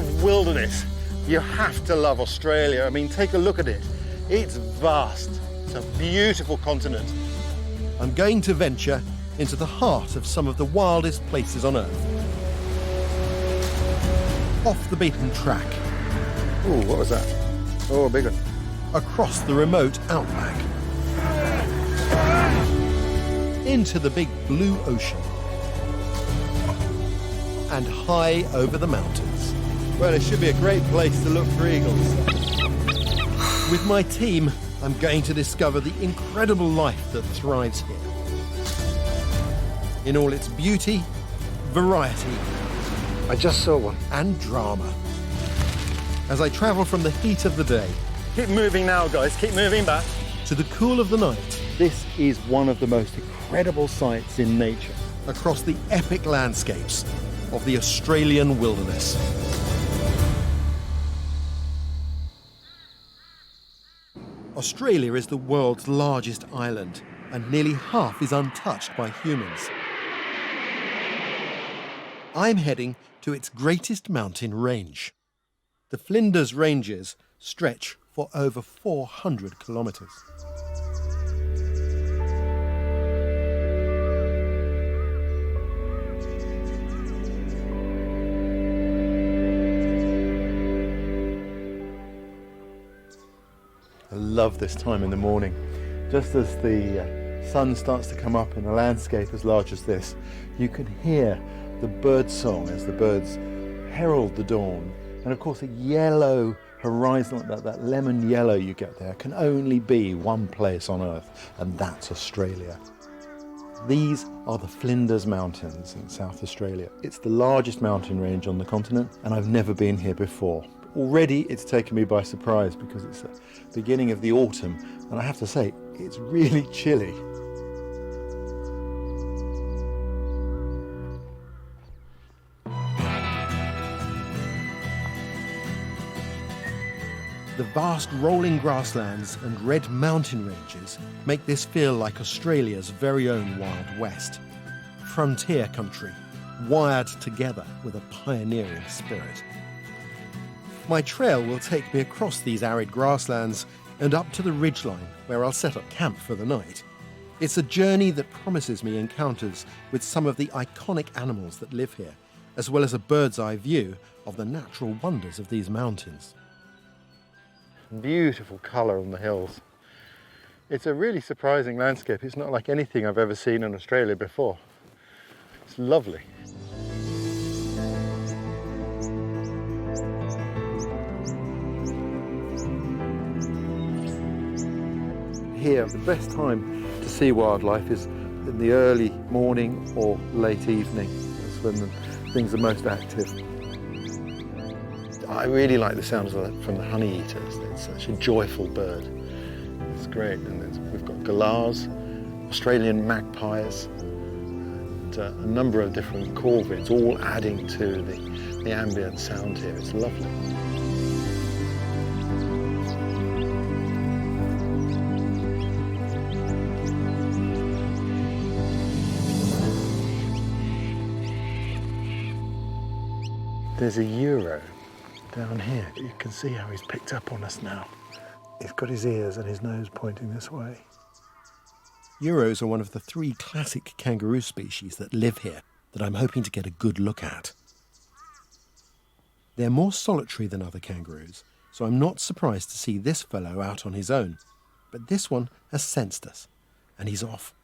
love wilderness, you have to love Australia. I mean, take a look at it. It's vast. It's a beautiful continent. I'm going to venture into the heart of some of the wildest places on Earth. Off the beaten track. Oh, what was that? Oh, a big one. Across the remote outback. Into the big blue ocean. And high over the mountains. Well, it should be a great place to look for eagles. With my team, I'm going to discover the incredible life that thrives here. In all its beauty, variety, I just saw one, and drama. As I travel from the heat of the day, keep moving now, guys, keep moving back, to the cool of the night. This is one of the most incredible sights in nature, across the epic landscapes of the Australian wilderness. Australia is the world's largest island, and nearly half is untouched by humans. I'm heading to its greatest mountain range. The Flinders Ranges stretch for over 400 kilometres. I love this time in the morning. Just as the sun starts to come up in a landscape as large as this, you can hear the bird song as the birds herald the dawn. And of course, a yellow horizon like that, that lemon yellow you get there, can only be one place on Earth, and that's Australia. These are the Flinders Mountains in South Australia. It's the largest mountain range on the continent, and I've never been here before. Already it's taken me by surprise because it's the beginning of the autumn, and I have to say, it's really chilly. The vast rolling grasslands and red mountain ranges make this feel like Australia's very own Wild West. Frontier country, wired together with a pioneering spirit. My trail will take me across these arid grasslands and up to the ridgeline where I'll set up camp for the night. It's a journey that promises me encounters with some of the iconic animals that live here, as well as a bird's eye view of the natural wonders of these mountains. Beautiful colour on the hills. It's a really surprising landscape. It's not like anything I've ever seen in Australia before. It's lovely. Here, the best time to see wildlife is in the early morning or late evening. That's when things are most active. I really like the sounds from the honey-eaters. It's such a joyful bird. It's great. And we've got galahs, Australian magpies, and a number of different corvids, all adding to the ambient sound here. It's lovely. There's a Euro down here. You can see how he's picked up on us now. He's got his ears and his nose pointing this way. Euros are one of the 3 classic kangaroo species that live here that I'm hoping to get a good look at. They're more solitary than other kangaroos, so I'm not surprised to see this fellow out on his own. But this one has sensed us, and he's off.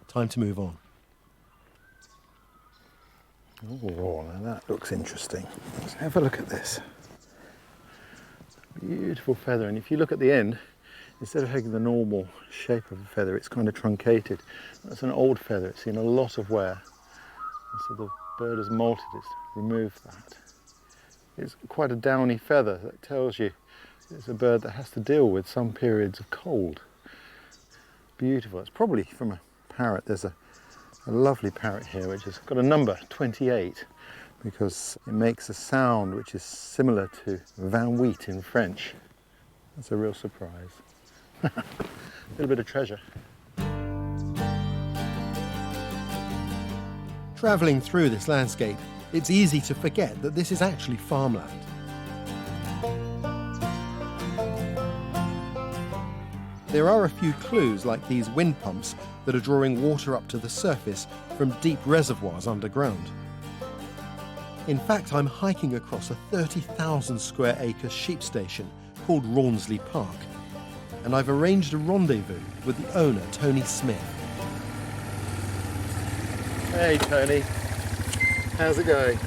Time to move on. Oh, now that looks interesting. Let's have a look at this. Beautiful feather, and if you look at the end, instead of having the normal shape of a feather, it's kind of truncated. That's an old feather, it's seen a lot of wear. And so the bird has molted, it's removed that. It's quite a downy feather that tells you it's a bird that has to deal with some periods of cold. Beautiful. It's probably from a parrot. There's a lovely parrot here which has got a number 28 because it makes a sound which is similar to Van Wheat in French. That's a real surprise. A little bit of treasure. Travelling through this landscape it's easy to forget that this is actually farmland. There are a few clues, like these wind pumps that are drawing water up to the surface from deep reservoirs underground. In fact, I'm hiking across a 30,000 square acre sheep station called Rawnsley Park, and I've arranged a rendezvous with the owner, Tony Smith. Hey Tony, how's it going?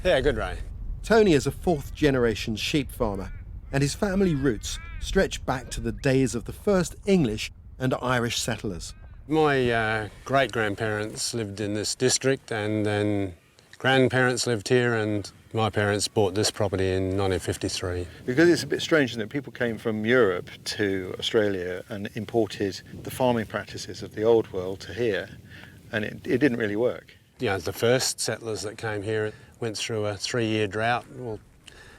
Yeah, good, Ray. Tony is a fourth-generation sheep farmer, and his family roots stretch back to the days of the first English and Irish settlers. My great-grandparents lived in this district, and then grandparents lived here, and my parents bought this property in 1953. Because it's a bit strange, isn't it? People came from Europe to Australia and imported the farming practices of the old world to here, and it didn't really work. Yeah, the first settlers that came here went through a 3-year drought. Well,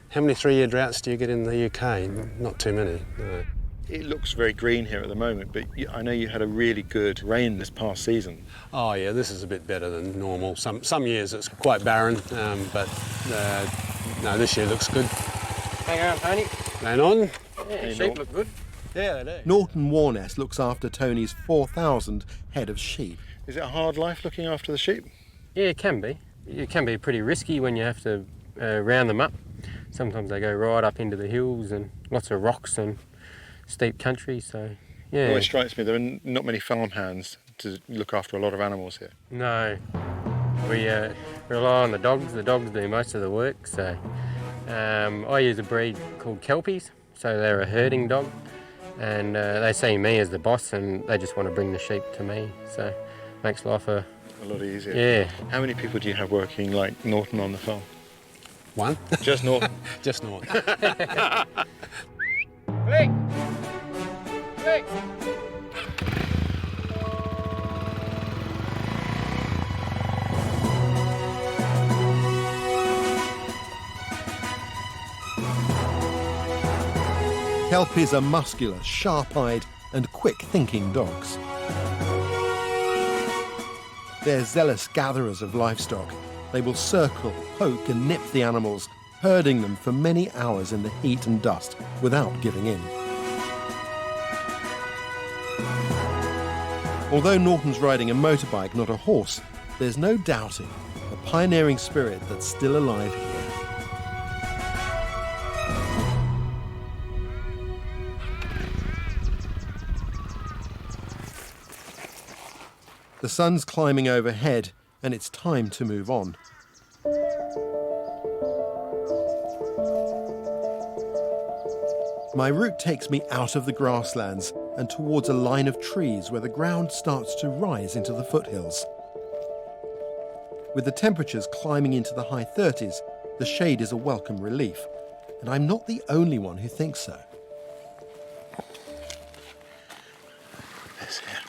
how many 3-year droughts do you get in the UK? Not too many, no. It looks very green here at the moment, but I know you had a really good rain this past season. Oh yeah, this is a bit better than normal. Some years it's quite barren, but no, this year looks good. Hang on, Tony. Hang on. Yeah, Hey, sheep Norton. look good. Yeah, they do. Norton Warnest looks after Tony's 4,000 head of sheep. Is it a hard life looking after the sheep? Yeah, it can be. It can be pretty risky when you have to round them up. Sometimes they go right up into the hills and lots of rocks and steep country, so yeah. It always strikes me there are not many farmhands to look after a lot of animals here. No, we rely on the dogs. The dogs do most of the work, so I use a breed called Kelpies, so they're a herding dog, and they see me as the boss and they just want to bring the sheep to me, so makes life a lot easier. Yeah. How many people do you have working like Norton on the farm? One. Just Norton? Just Norton. Hey! Hey! Kelpies are muscular, sharp-eyed and quick-thinking dogs. They're zealous gatherers of livestock. They will circle, poke and nip the animals, herding them for many hours in the heat and dust without giving in. Although Norton's riding a motorbike, not a horse, there's no doubting the pioneering spirit that's still alive here. The sun's climbing overhead, and it's time to move on. My route takes me out of the grasslands and towards a line of trees where the ground starts to rise into the foothills. With the temperatures climbing into the high 30s, the shade is a welcome relief, and I'm not the only one who thinks so. This here.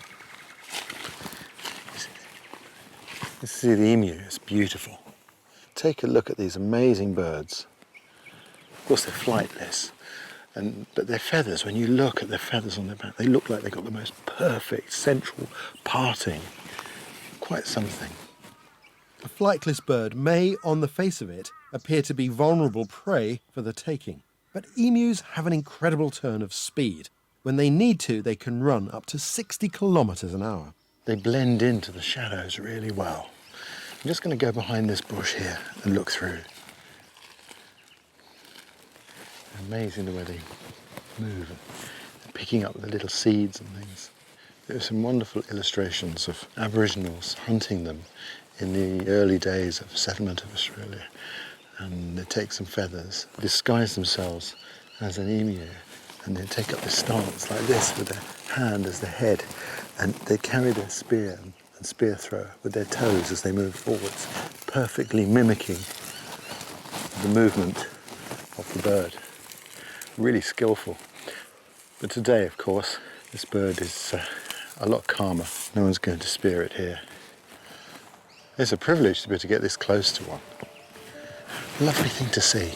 This is the emu. It's beautiful. Take a look at these amazing birds. Of course, they're flightless. But their feathers, when you look at their feathers on their back, they look like they've got the most perfect central parting. Quite something. A flightless bird may, on the face of it, appear to be vulnerable prey for the taking. But emus have an incredible turn of speed. When they need to, they can run up to 60 kilometres an hour. They blend into the shadows really well. I'm just going to go behind this bush here and look through. Amazing the way they move, picking up the little seeds and things. There are some wonderful illustrations of Aboriginals hunting them in the early days of settlement of Australia. And they take some feathers, disguise themselves as an emu, and they take up this stance like this with their hand as their head, and they carry their spear and spear throw with their toes as they move forwards, perfectly mimicking the movement of the bird. Really skillful. But today, of course, this bird is a lot calmer. No one's going to spear it here. It's a privilege to be able to get this close to one. Lovely thing to see.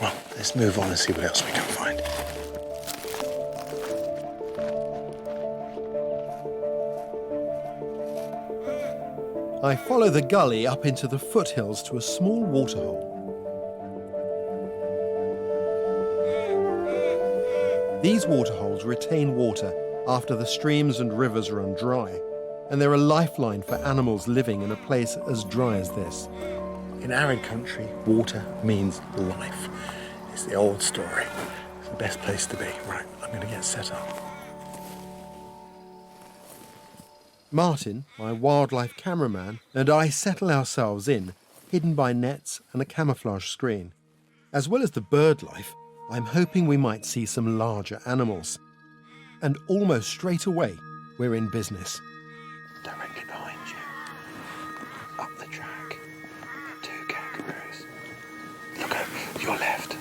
Well, let's move on and see what else we can find. I follow the gully up into the foothills to a small waterhole. These waterholes retain water after the streams and rivers run dry, and they're a lifeline for animals living in a place as dry as this. In arid country, water means life. It's the old story. It's the best place to be. Right, I'm going to get set up. Martin, my wildlife cameraman, and I settle ourselves in, hidden by nets and a camouflage screen. As well as the bird life, I'm hoping we might see some larger animals. And almost straight away, we're in business. Directly behind you, up the track, are 2 kangaroos. Look over your left,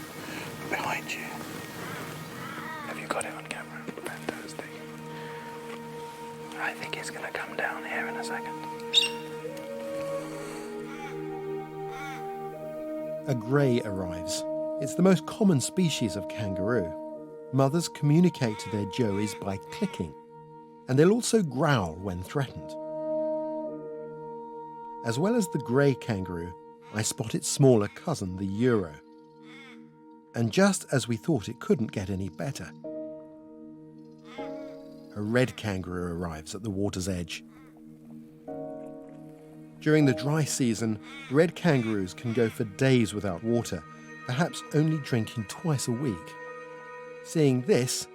behind you. Have you got it on camera? Fantastic. I think it's going to come down here in a second. A grey arrives. It's the most common species of kangaroo. Mothers communicate to their joeys by clicking, and they'll also growl when threatened. As well as the grey kangaroo, I spot its smaller cousin, the Euro. And just as we thought it couldn't get any better, a red kangaroo arrives at the water's edge. During the dry season, red kangaroos can go for days without water, perhaps only drinking twice a week. Seeing this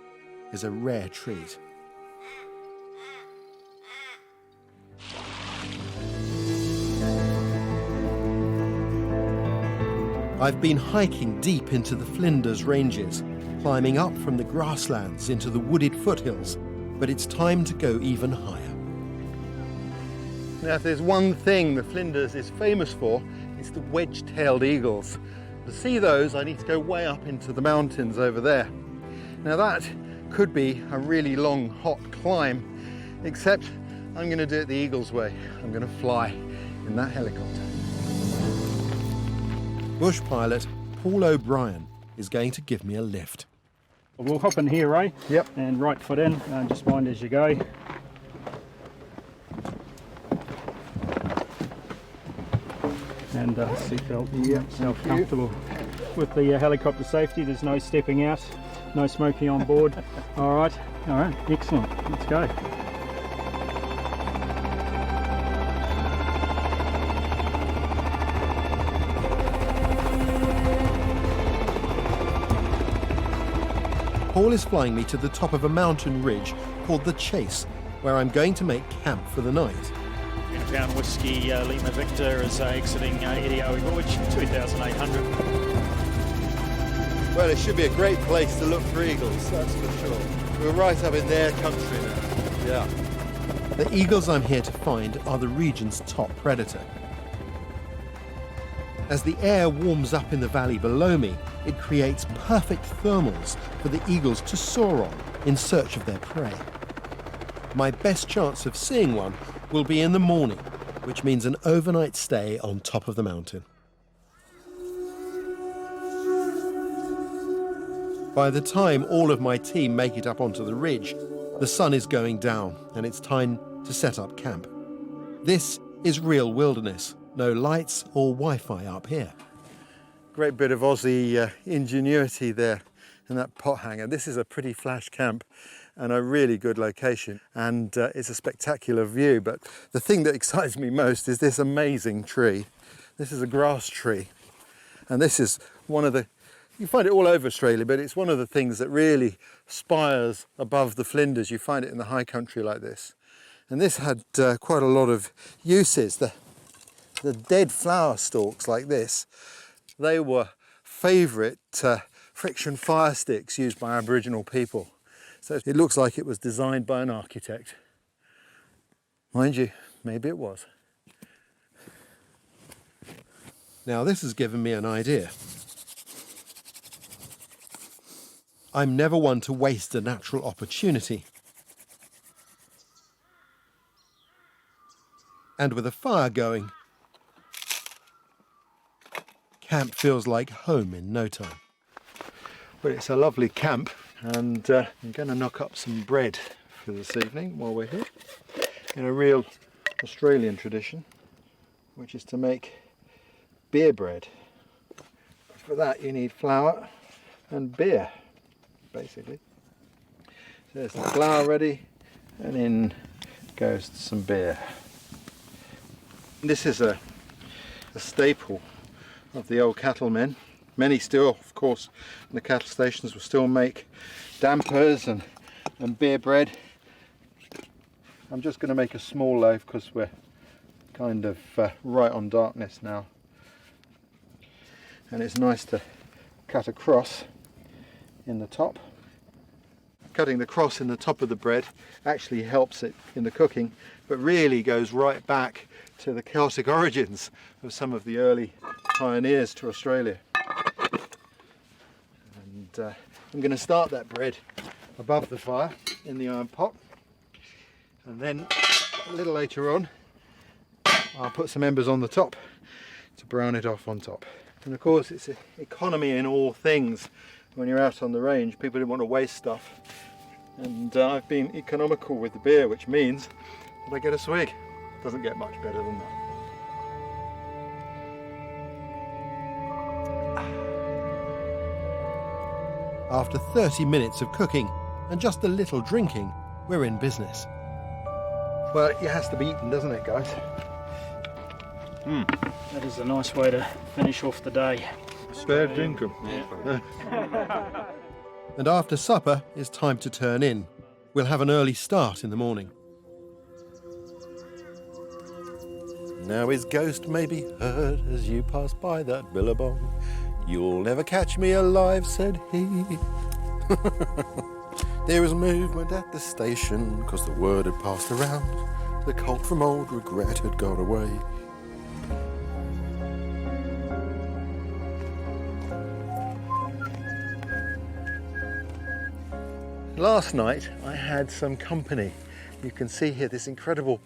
is a rare treat. I've been hiking deep into the Flinders Ranges, climbing up from the grasslands into the wooded foothills, but it's time to go even higher. Now, if there's one thing the Flinders is famous for, it's the Wedgetailed Eagles. To see those, I need to go way up into the mountains over there. Now that could be a really long, hot climb, except I'm going to do it the Eagles way. I'm going to fly in that helicopter. Bush pilot Paul O'Brien is going to give me a lift. We'll hop in here, Ray. Yep. And right foot in, just mind as you go. And seatbelt, Yep, self-comfortable. With the helicopter safety, there's no stepping out, no smoking on board. All right, excellent, let's go. Paul is flying me to the top of a mountain ridge called the Chase, where I'm going to make camp for the night. Willpina Pound Whiskey Lima Victor is exiting Idioe Gorge, 2,800. Well, it should be a great place to look for eagles, that's for sure. We're right up in their country now. Yeah. The eagles I'm here to find are the region's top predator. As the air warms up in the valley below me, it creates perfect thermals for the eagles to soar on in search of their prey. My best chance of seeing one will be in the morning, which means an overnight stay on top of the mountain. By the time all of my team make it up onto the ridge, the sun is going down and it's time to set up camp. This is real wilderness, no lights or Wi-Fi up here. Great bit of Aussie ingenuity there in that pot hanger. This is a pretty flash camp and a really good location, and it's a spectacular view, but the thing that excites me most is this amazing tree. This is a grass tree, and this is one of the, you find it all over Australia, but it's one of the things that really spires above the Flinders. You find it in the high country like this, and this had quite a lot of uses. The dead flower stalks like this, they were favourite friction fire sticks used by Aboriginal people. So it looks like it was designed by an architect. Mind you, maybe it was. Now this has given me an idea. I'm never one to waste a natural opportunity. And with a fire going, camp feels like home in no time. But it's a lovely camp, and I'm going to knock up some bread for this evening while we're here, in a real Australian tradition. which is to make beer bread. For that you need flour and beer, basically. So there's the flour ready, and in goes some beer. This is a staple of the old cattlemen. Many still, of course, in the cattle stations will still make dampers and beer bread. I'm just going to make a small loaf because we're kind of right on darkness now. And it's nice to cut a cross in the top. Cutting the cross in the top of the bread actually helps it in the cooking, but really goes right back to the Celtic origins of some of the early pioneers to Australia. And I'm going to start that bread above the fire in the iron pot, and then a little later on I'll put some embers on the top to brown it off on top. And of course it's economy in all things. When you're out on the range, people don't want to waste stuff, and I've been economical with the beer, which means that I get a swig. Doesn't get much better than that. After 30 minutes of cooking and just a little drinking, we're in business. Well, it has to be eaten, doesn't it, guys? That is a nice way to finish off the day. Spare drinkum. And after supper, it's time to turn in. We'll have an early start in the morning. Now his ghost may be heard as you pass by that billabong. You'll never catch me alive, said he. There was movement at the station, 'cause the word had passed around. The colt from old regret had gone away. Last night I had some company. You can see here this incredible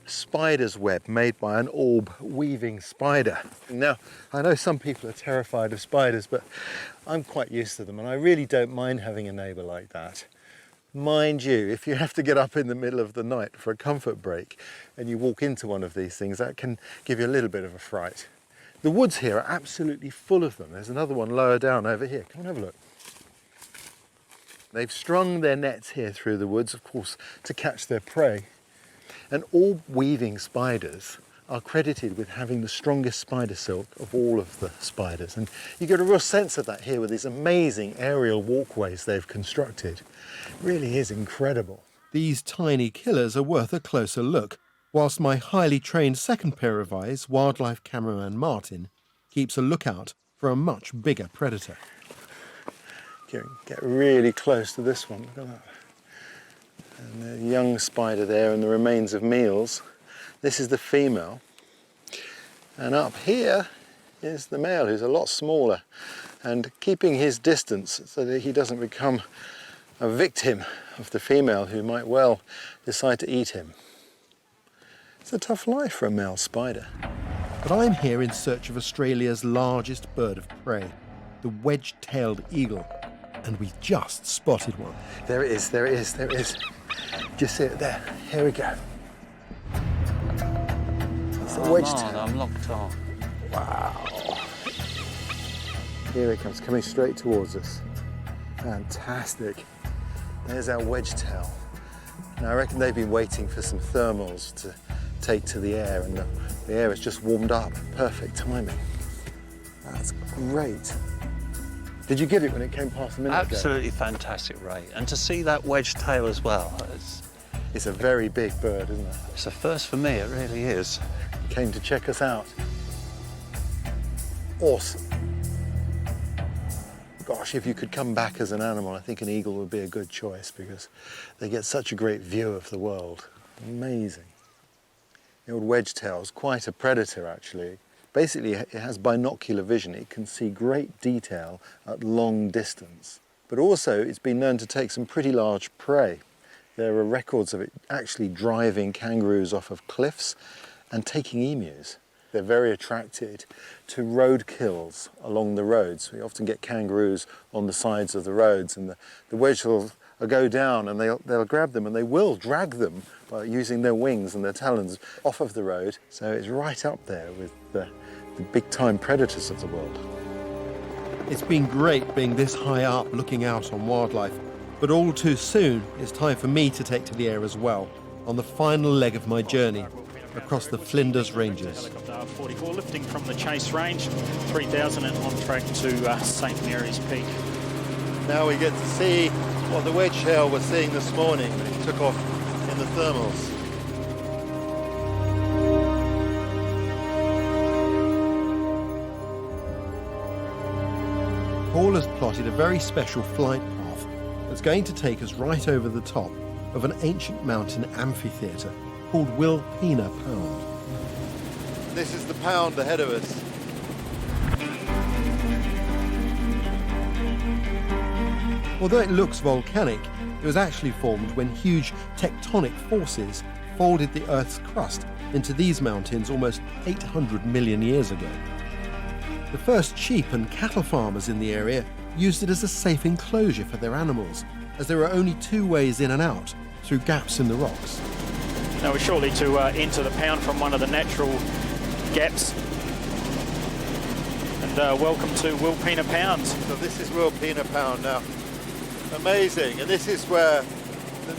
spider's web made by an orb weaving spider. Now, I know some people are terrified of spiders, but I'm quite used to them, and I really don't mind having a neighbour like that. Mind you, if you have to get up in the middle of the night for a comfort break and you walk into one of these things, that can give you a little bit of a fright. The woods here are absolutely full of them. There's another one lower down over here. Come and have a look. They've strung their nets here through the woods, of course, to catch their prey. And orb weaving spiders are credited with having the strongest spider silk of all of the spiders. And you get a real sense of that here with these amazing aerial walkways they've constructed. It really is incredible. These tiny killers are worth a closer look, whilst my highly trained second pair of eyes, wildlife cameraman Martin, keeps a lookout for a much bigger predator. Get really close to this one, look at that. And the young spider there and the remains of meals. This is the female. And up here is the male, who's a lot smaller, and keeping his distance so that he doesn't become a victim of the female who might well decide to eat him. It's a tough life for a male spider. But I'm here in search of Australia's largest bird of prey, the Wedgetailed Eagle. And we've just spotted one. There it is, there it is, there it is. Just see it there. Here we go. It's a wedgetail. I'm locked on. Wow. Here it comes, coming straight towards us. Fantastic. There's our wedgetail. Now I reckon they've been waiting for some thermals to take to the air, and the air has just warmed up. Perfect timing. That's great. Did you get it when it came past a minute ago? Absolutely fantastic, Ray. And to see that wedge tail as well, It's a very big bird, isn't it? it's a first for me, it really is. Came to check us out. Awesome. Gosh, if you could come back as an animal, I think an eagle would be a good choice because they get such a great view of the world. Amazing. The old wedgetail is quite a predator, actually. Basically, it has binocular vision. It can see great detail at long distance. But also, it's been known to take some pretty large prey. There are records of it actually driving kangaroos off of cliffs and taking emus. They're very attracted to road kills along the roads. We often get kangaroos on the sides of the roads, and the wedgetails go down, and they'll grab them, and they will drag them by using their wings and their talons off of the road. So it's right up there with the big-time predators of the world. It's been great being this high up looking out on wildlife, but all too soon it's time for me to take to the air as well, on the final leg of my journey across the Flinders Ranges. Helicopter 44 lifting from the Chase Range, 3,000 and on track to St Mary's Peak. Now we get to see what the wedgetail was seeing this morning when it took off in the thermals. Paul has plotted a very special flight path that's going to take us right over the top of an ancient mountain amphitheatre called Willpina Pound. This is the pound ahead of us. Although it looks volcanic, it was actually formed when huge tectonic forces folded the Earth's crust into these mountains almost 800 million years ago. The first sheep and cattle farmers in the area used it as a safe enclosure for their animals, as there were only two ways in and out, through gaps in the rocks. Now we're shortly to enter the pound from one of the natural gaps. And welcome to Willpina Pound. So this is Willpina Pound now. Amazing, and this is where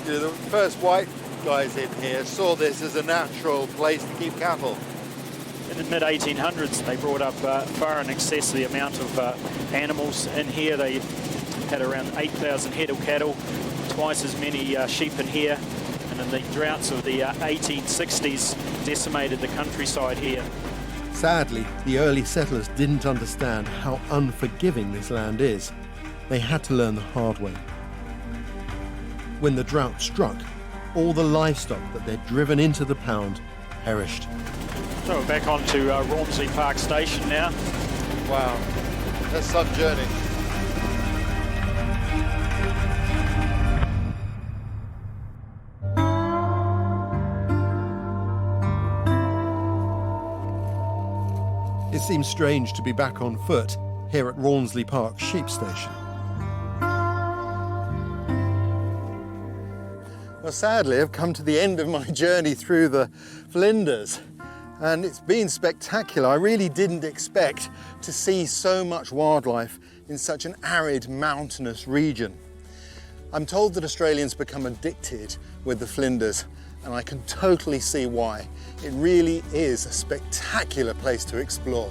the first white guys in here saw this as a natural place to keep cattle. In the mid-1800s, they brought up far in excess of the amount of animals in here. They had around 8,000 head of cattle, twice as many sheep in here, and in the droughts of the 1860s decimated the countryside here. Sadly, the early settlers didn't understand how unforgiving this land is. They had to learn the hard way. When the drought struck, all the livestock that they'd driven into the pound perished. So we're back onto Rawnsley Park Station now. Wow, that's some journey. It seems strange to be back on foot here at Rawnsley Park Sheep Station. Well, sadly, I've come to the end of my journey through the Flinders, and it's been spectacular. I really didn't expect to see so much wildlife in such an arid, mountainous region. I'm told that Australians become addicted with the Flinders, and I can totally see why. It really is a spectacular place to explore.